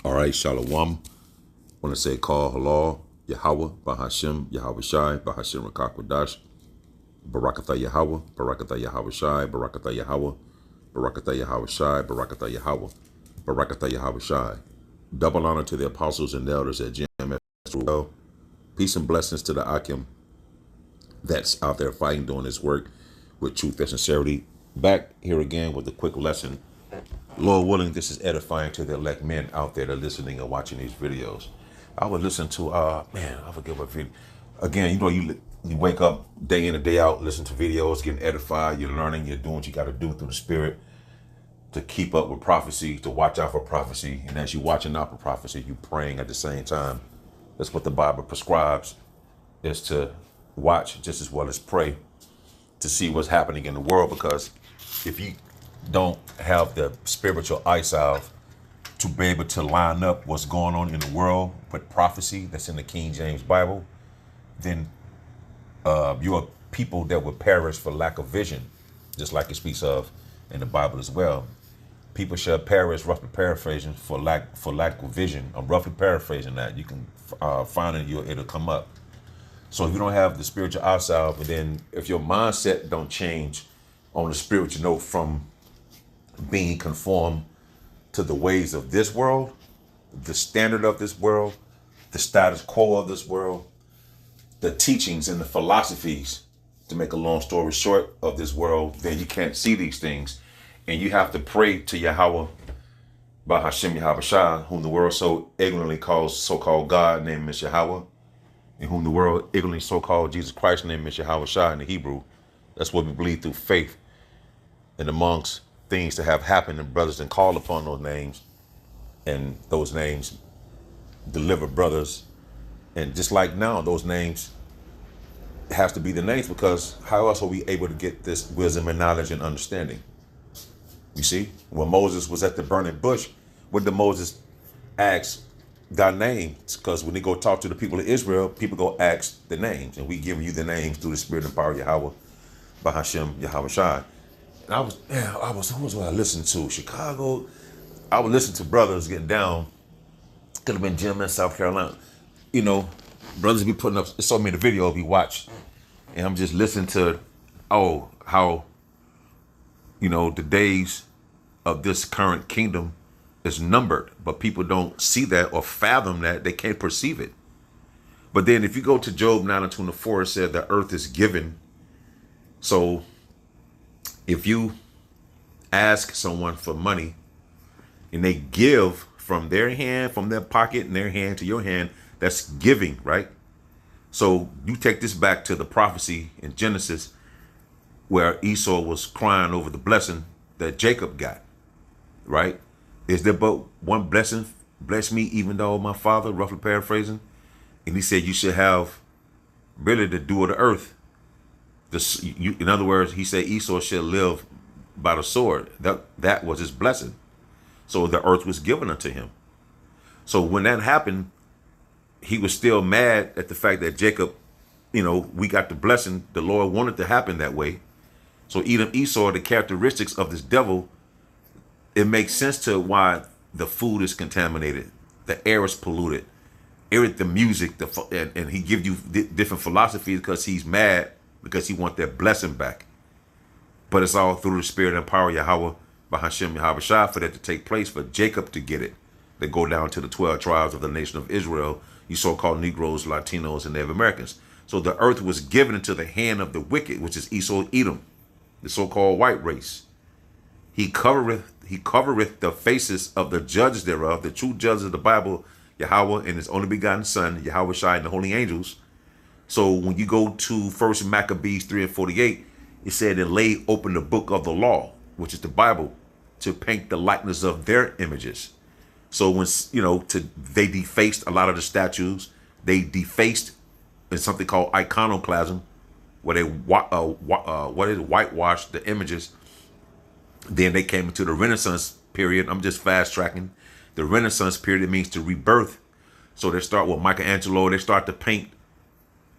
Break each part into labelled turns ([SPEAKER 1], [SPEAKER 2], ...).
[SPEAKER 1] All right, Shalom. Want to say call halal, Yahweh, Bahashem, Yahweh Shai, Bahashem Rakakwadash, Barakatha Yahweh, Barakatha Yahweh Shai, Barakatha Yahweh, Barakatha Yahweh Shai, Barakatha Yahweh, Barakatha Yahweh Shai. Double honor to the apostles and elders at GMS. Peace and blessings to the Akim that's out there fighting, doing this work with truth and sincerity. Back here again with a quick lesson. Lord willing, this is edifying to the elect men out there that are listening and watching these videos. I would listen to, I forget what video. Again, you wake up day in and day out, listen to videos, getting edified, you're learning, you're doing what you got to do through the Spirit to keep up with prophecy, to watch out for prophecy. And as you're watching out for prophecy, you're praying at the same time. That's what the Bible prescribes, is to watch just as well as pray to see what's happening in the world. Because if you don't have the spiritual eye salve to be able to line up what's going on in the world with prophecy that's in the King James Bible, then you're people that will perish for lack of vision, just like it speaks of in the Bible as well. People shall perish, roughly paraphrasing, for lack of vision. I'm roughly paraphrasing that. You can find it, it'll come up. So if you don't have the spiritual eye salve, and then if your mindset don't change on the spiritual note from being conformed to the ways of this world, the standard of this world, the status quo of this world, the teachings and the philosophies, to make a long story short, of this world, then you can't see these things. And you have to pray to Yahweh, Bahashem Yahweh Shai, whom the world so ignorantly calls so-called God, named is Yahweh, and whom the world ignorantly so-called Jesus Christ, named is Yahweh Shai in the Hebrew. That's what we believe through faith. And amongst things that have happened, and brothers and called upon those names, and those names deliver brothers. And just like now, those names has to be the names, because how else are we able to get this wisdom and knowledge and understanding? You see, when Moses was at the burning bush, what did Moses ask God names? Because when they go talk to the people of Israel, people go ask the names, and we give you the names through the Spirit and power of Yahweh, Bahashem Yahweh Shai. And who was what I listened to? Chicago. I would listen to brothers getting down. Could have been Jim in South Carolina. You know, brothers be putting up so many videos we watch, and I'm just listening to, how, the days of this current kingdom is numbered, but people don't see that or fathom that. They can't perceive it. But then if you go to Job 9:24, it said the earth is given. So if you ask someone for money and they give from their hand, from their pocket and their hand to your hand, that's giving, right? So you take this back to the prophecy in Genesis where Esau was crying over the blessing that Jacob got, right? Is there but one blessing? Bless me, even though my father, roughly paraphrasing. And he said, you should have really the dew of the earth. In other words, he said Esau should live by the sword. That was his blessing. So the earth was given unto him. So when that happened, he was still mad at the fact that Jacob, we got the blessing. The Lord wanted to happen that way. So Edom, Esau, the characteristics of this devil, it makes sense to why the food is contaminated, the air is polluted, the music, and he give you different philosophies because he's mad, because he want that blessing back. But it's all through the Spirit and power of Yahweh, Bahashem Yahweh Shai, for that to take place, for Jacob to get it. They go down to the 12 tribes of the nation of Israel, you so-called Negroes, Latinos, and Native Americans. So the earth was given into the hand of the wicked, which is Esau, Edom, the so-called white race. He covereth the faces of the judges thereof, the true judges of the Bible, Yahweh and his only begotten son, Yahweh Shai, and the holy angels. So when you go to First Maccabees 3:48, it said, and laid open the book of the law, which is the Bible, to paint the likeness of their images. So when, they defaced a lot of the statues, they defaced in something called iconoclasm, where they whitewashed the images. Then they came into the Renaissance period. I'm just fast tracking. The Renaissance period, it means to rebirth. So they start with Michelangelo. They start to paint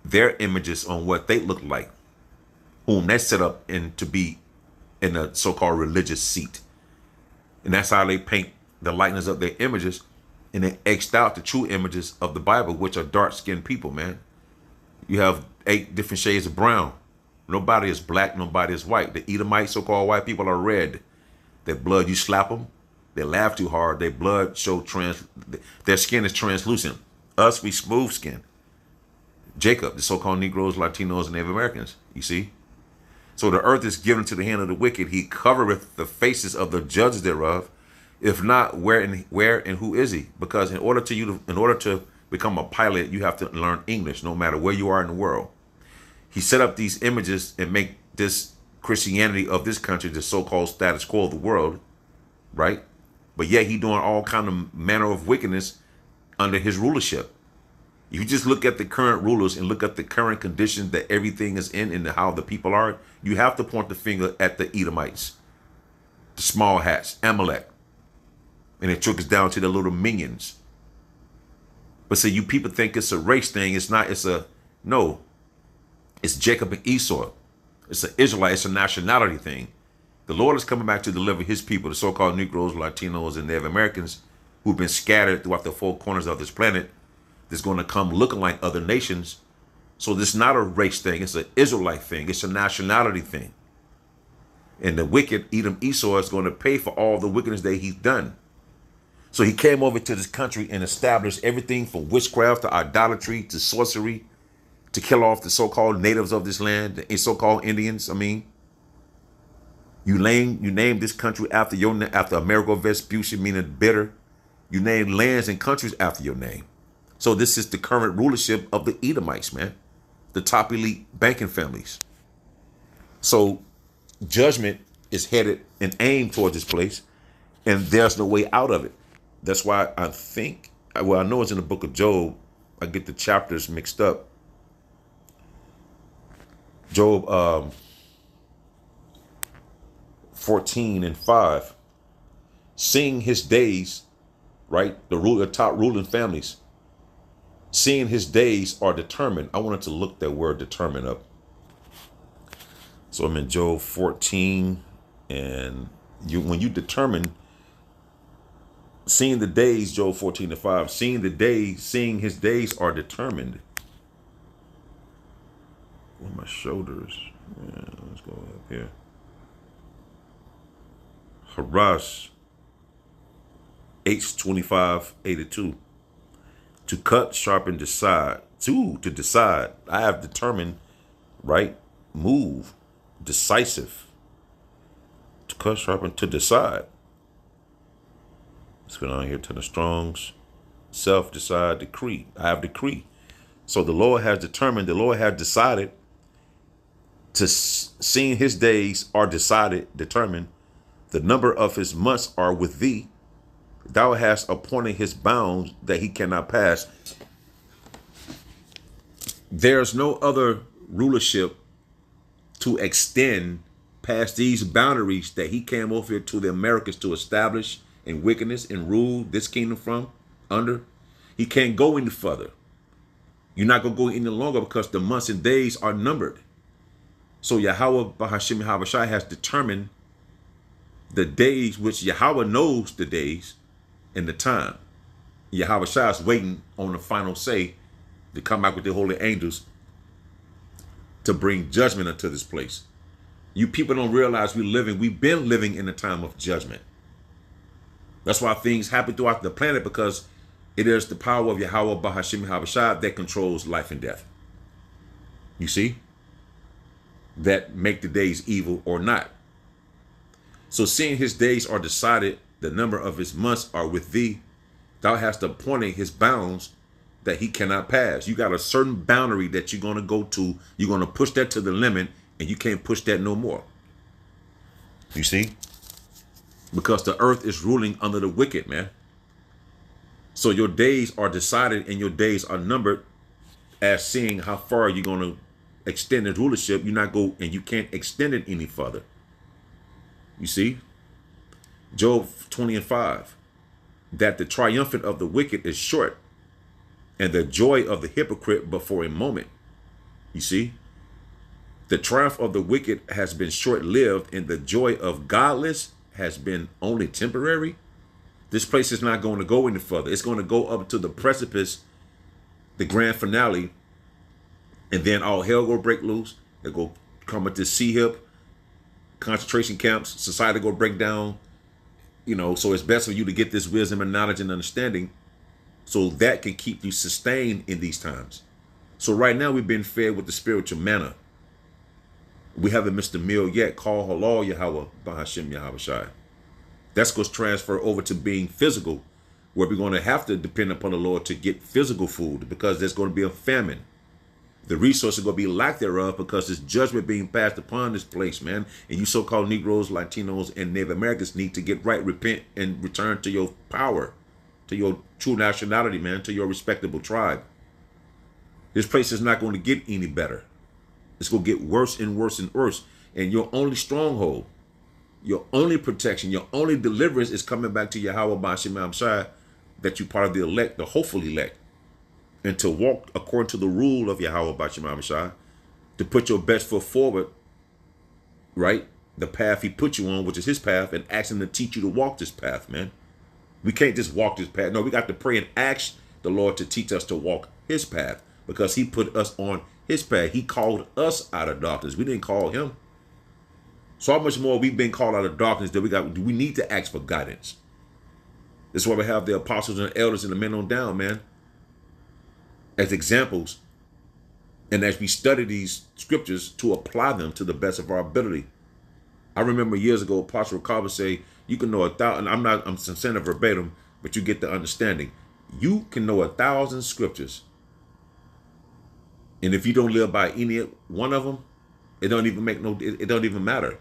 [SPEAKER 1] their images on what they look like, whom they set up to be in a so-called religious seat. And that's how they paint the likeness of their images And they X'd out the true images of the Bible, which are dark-skinned people, man. You have 8 different shades of brown. Nobody is black, nobody is white. The Edomites, so-called white people, are red. Their blood, you slap them, they laugh too hard, their blood their skin is translucent. Us, we smooth skin. Jacob, the so-called Negroes, Latinos, and Native Americans, you see? So the earth is given to the hand of the wicked. He covereth the faces of the judges thereof. If not, where and who is he? Because in order to become a pilot, you have to learn English, no matter where you are in the world. He set up these images and make this Christianity of this country the so-called status quo of the world, right? But yet he doing all kind of manner of wickedness under his rulership. You just look at the current rulers and look at the current conditions that everything is in and how the people are. You have to point the finger at the Edomites, the small hats, Amalek. And it trickles down to the little minions. But see, you people think it's a race thing. It's not. No. It's Jacob and Esau. It's an Israelite. It's a nationality thing. The Lord is coming back to deliver his people, the so-called Negroes, Latinos, and Native Americans who've been scattered throughout the 4 corners of this planet. That's going to come looking like other nations. So this is not a race thing. It's an Israelite thing. It's a nationality thing. And the wicked Edom Esau is going to pay for all the wickedness that he's done. So he came over to this country and established everything from witchcraft to idolatry to sorcery to kill off the so-called natives of this land, the so-called Indians. I mean, you name this country after Amerigo Vespucci, meaning bitter. You name lands and countries after your name. So this is the current rulership of the Edomites, man. The top elite banking families. So judgment is headed and aimed towards this place, and there's no way out of it. That's why I think, well, I know it's in the book of Job. I get the chapters mixed up. Job 14 and 5. Seeing his days, right? The top ruling families. Seeing his days are determined. I wanted to look that word determined up. So I'm in Job 14, and when you determine, seeing the days, Job 14 and 5, seeing his days are determined. Where are my shoulders? Yeah, let's go up here. Harash H2582. To cut, sharpen, decide. To decide. I have determined, right? Move. Decisive. To cut, sharpen, to decide. Let's go down here to the Strong's. Self, decide, decree. I have decree. So the Lord has determined, the Lord has decided to seeing his days are determined. The number of his months are with thee. Thou hast appointed his bounds that he cannot pass. There's no other rulership to extend past these boundaries that he came over here to the Americas to establish in wickedness and rule this kingdom from under. He can't go any further. You're not going to go any longer because the months and days are numbered. So Yahweh Bahashim Yahawashi has determined the days, which Yahweh knows the days and the time. Yahawashi is waiting on the final say to come back with the holy angels to bring judgment unto this place. You people don't realize we've been living in a time of judgment. That's why things happen throughout the planet, because it is the power of Yahweh Bahashim Yahawashi that controls life and death. You see? That make the days evil or not. So seeing his days are decided, the number of his months are with thee. Thou hast appointed his bounds that he cannot pass. You got a certain boundary that you're going to go to. You're going to push that to the limit, and you can't push that no more. You see? Because the earth is ruling under the wicked, man. So your days are decided and your days are numbered as seeing how far you're going to extend the rulership. You can't extend it any further. You see? Job 20 and 5. That the triumphant of the wicked is short, and the joy of the hypocrite but for a moment. You see? The triumph of the wicked has been short-lived, and the joy of godless has been only temporary. This place is not going to go any further. It's going to go up to the precipice, the grand finale, and then all hell will break loose. They'll go come at this sea hip, concentration camps, society go break down. So it's best for you to get this wisdom and knowledge and understanding so that can keep you sustained in these times. So right now we've been fed with the spiritual manna. We haven't missed a meal yet. Call halal Yahweh Bahashim Yahweh Shai. That's going to transfer over to being physical, where we're going to have to depend upon the Lord to get physical food because there's going to be a famine. The resources are going to be lack thereof because there's judgment being passed upon this place, man. And you so-called Negroes, Latinos, and Native Americans need to get right, repent, and return to your power, to your true nationality, man, to your respectable tribe. This place is not going to get any better. It's going to get worse and worse and worse. And your only stronghold, your only protection, your only deliverance is coming back to Yahweh Ba'ashim Shai, that you part of the elect, the hopeful elect. And to walk according to the rule of Yahweh Ba'ashim Shai, to put your best foot forward, right? The path he put you on, which is his path, and ask him to teach you to walk this path, man. We can't just walk this path. No, we got to pray and ask the Lord to teach us to walk his path because he put us on his path. He called us out of darkness. We didn't call him. So how much more we've been called out of darkness that we need to ask for guidance. That's why we have the apostles and the elders and the men on down, man, as examples. And as we study these scriptures to apply them to the best of our ability. I remember years ago, Apostle Carver say, you can know 1,000, I'm saying it verbatim, but you get the understanding. You can know 1,000 scriptures. And if you don't live by any one of them, it don't even matter.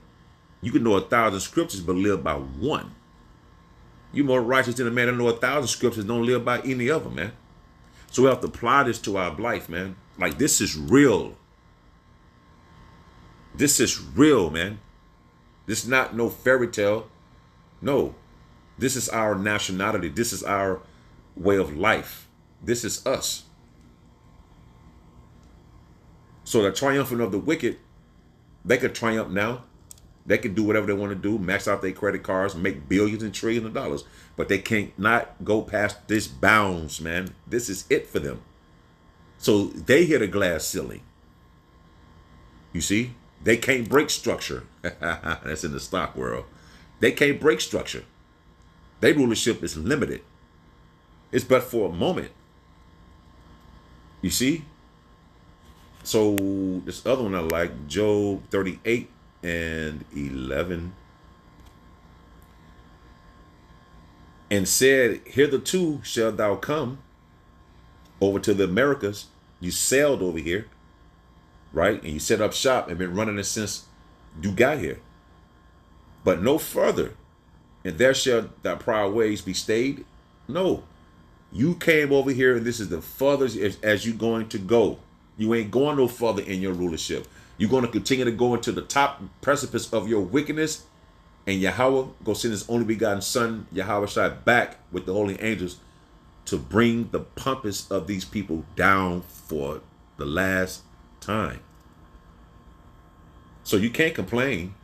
[SPEAKER 1] You can know 1,000 scriptures, but live by one. You more righteous than a man that know 1,000 scriptures, don't live by any of them, man. So we have to apply this to our life, man. Like, this is real. This is real, man. This is not no fairy tale. No, this is our nationality. This is our way of life. This is us. So the triumphant of the wicked, they could triumph now. They can do whatever they want to do, max out their credit cards, make billions and trillions of dollars. But they can't not go past this bounds, man. This is it for them. So they hit a glass ceiling. You see? They can't break structure. That's in the stock world. They can't break structure. Their rulership is limited. It's but for a moment. You see? So this other one I like, Job 38 and 11. And said, hitherto shalt thou come over to the Americas. You sailed over here, right? And you set up shop and been running it since you got here. But no further. And there shall thy proud ways be stayed. No. You came over here and this is the furthest as you going to go. You ain't going no further in your rulership. You're going to continue to go into the top precipice of your wickedness. And Yahweh go send his only begotten son, Yahweh Shai, back with the holy angels to bring the pompous of these people down for the last time. So you can't complain.